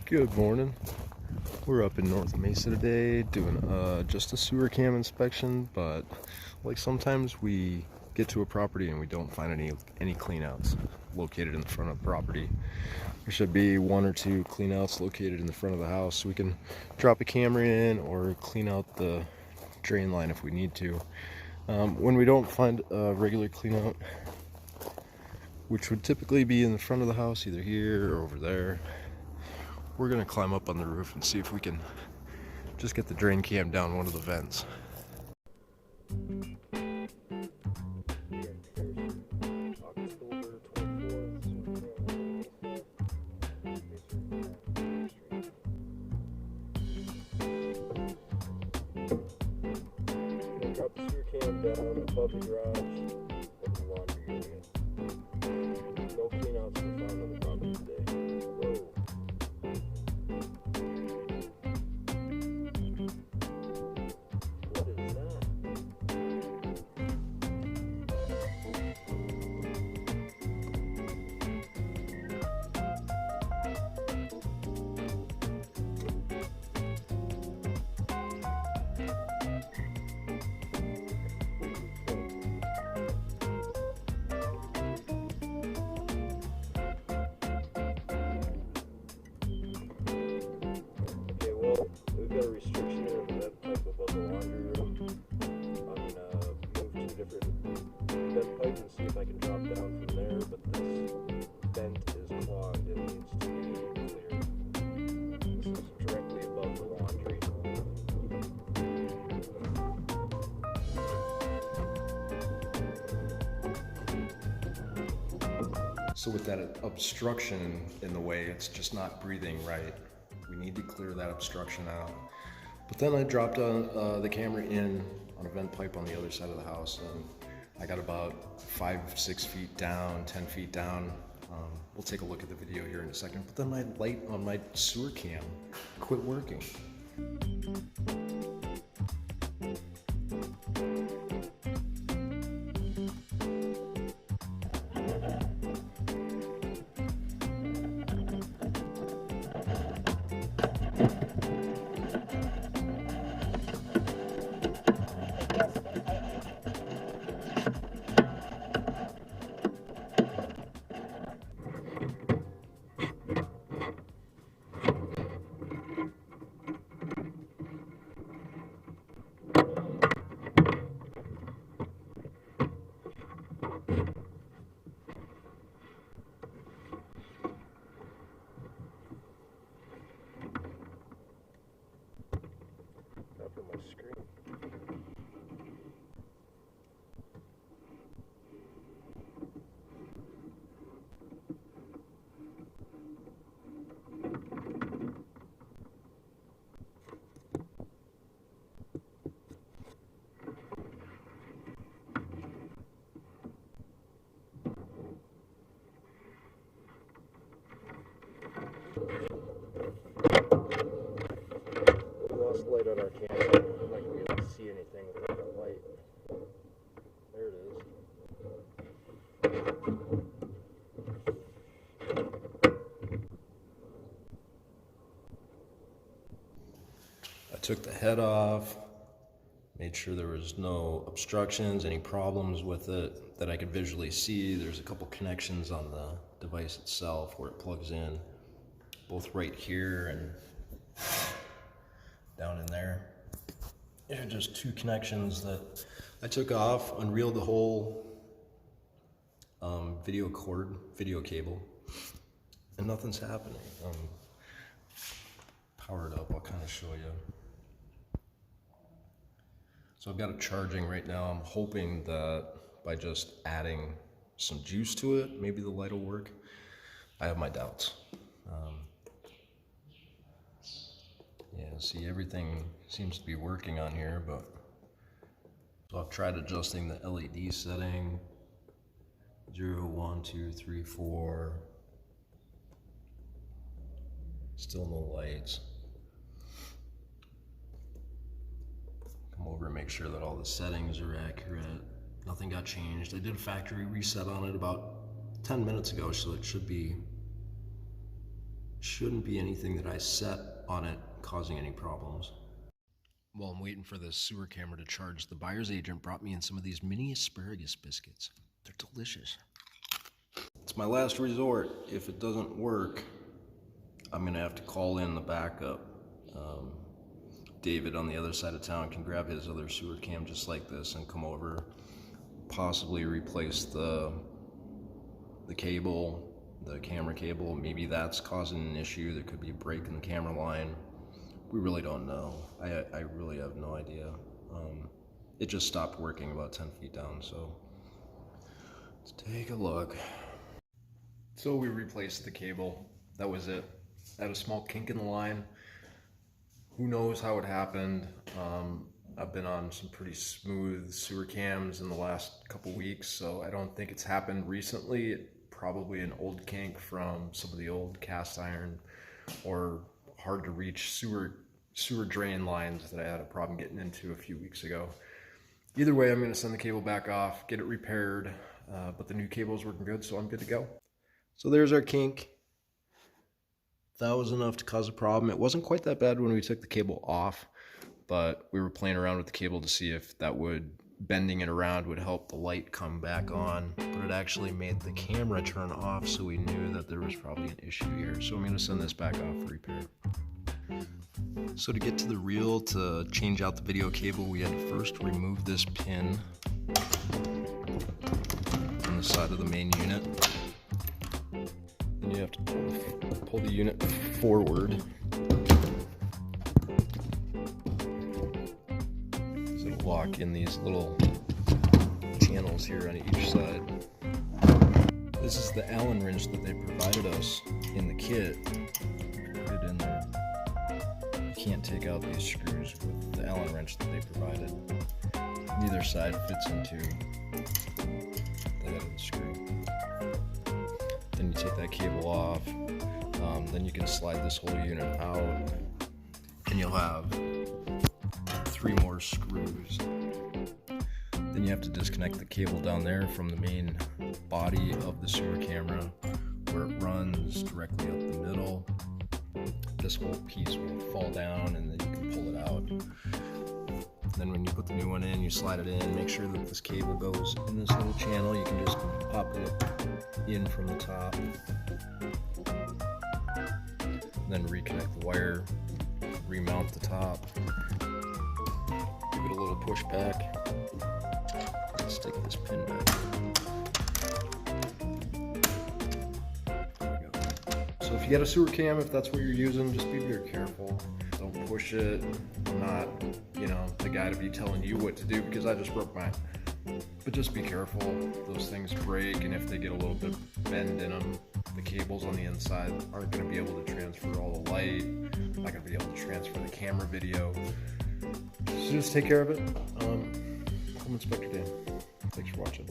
Good morning. We're up in North Mesa today doing just a sewer cam inspection, but like sometimes we get to a property and we don't find any cleanouts located in the front of the property. There should be one or two cleanouts located in the front of the house, so we can drop a camera in or clean out the drain line if we need to. When we don't find a regular cleanout, which would typically be in the front of the house, either here or over there, we're gonna climb up on the roof and see if we can just get the drain cam down one of the vents. Drop the sewer cam down above the garage with the laundry area. No cleanouts were found on the property today. Whoa. What is that? We've got a restriction here for that type above the laundry room. I'm gonna move two different vent pipes and see if I can drop down from there, but this vent is clogged. It needs to be cleared. This is directly above the laundry. So with that obstruction in the way, it's just not breathing right. We need to clear that obstruction out. But then I dropped the camera in on a vent pipe on the other side of the house, and I got about 5-6 feet down, 10 feet down. We'll take a look at the video here in a second. But then my light on my sewer cam quit working. Up on my screen. Light on our camera. I'm not going to be able to see anything without that light. There it is. I took the head off, made sure there was no obstructions, any problems with it that I could visually see. There's a couple connections on the device itself where it plugs in, both right here and down in there. There are just two connections that I took off, unreeled the whole video cable, and nothing's happening. Power it up, I'll kind of show you. So I've got it charging right now. I'm hoping that by just adding some juice to it, maybe the light will work. I have my doubts. Yeah, see, everything seems to be working on here, but so I've tried adjusting the LED setting. 0, 1, 2, 3, 4. Still no lights. Come over and make sure that all the settings are accurate. Nothing got changed. I did a factory reset on it about 10 minutes ago, so it should be Shouldn't be anything that I set on it causing any problems. While I'm waiting for the sewer camera to charge, the buyer's agent brought me in some of these mini asparagus biscuits. They're delicious. It's my last resort. If it doesn't work, I'm gonna have to call in the backup. David on the other side of town can grab his other sewer cam just like this and come over, possibly replace the cable, the camera cable. Maybe that's causing an issue. There could be a break in the camera line. We really don't know. I really have no idea. It just stopped working about 10 feet down, so let's take a look. So we replaced the cable. That was it. I had a small kink in the line. Who knows how it happened? I've been on some pretty smooth sewer cams in the last couple weeks, so I don't think it's happened recently. Probably an old kink from some of the old cast iron or hard to reach sewer drain lines that I had a problem getting into a few weeks ago. Either way, I'm going to send the cable back off, get it repaired, but the new cable is working good, so I'm good to go. So there's our kink. That was enough to cause a problem. It wasn't quite that bad when we took the cable off, but we were playing around with the cable to see if that would, bending it around would help the light come back on, but it actually made the camera turn off, so we knew that there was probably an issue here. So I'm going to send this back off for repair. So to get to the reel, to change out the video cable, we had to first remove this pin on the side of the main unit. Then you have to pull the unit forward. So it'll lock in these little channels here on each side. This is the Allen wrench that they provided us in the kit. Put it in there. You can't take out these screws with the Allen wrench that they provided. Neither side fits into the head of the screw. Then you take that cable off. Then you can slide this whole unit out, and you'll have 3 more screws. Then you have to disconnect the cable down there from the main body of the sewer camera, where it runs directly up the middle. This whole piece will fall down, and then you can pull it out. Then when you put the new one in, you slide it in, make sure that this cable goes in this little channel. You can just pop it in from the top. Then reconnect the wire, remount the top, give it a little push back, stick this pin back. There we go. So if you get a sewer cam, if that's what you're using, just be very careful. Don't push it. I'm not, the guy to be telling you what to do because I just broke mine. But just be careful. Those things break, and if they get a little bit bend in them, the cables on the inside aren't going to be able to transfer all the light. Not going to be able to transfer the camera video. So just take care of it. Home Inspector Dan. Thanks for watching.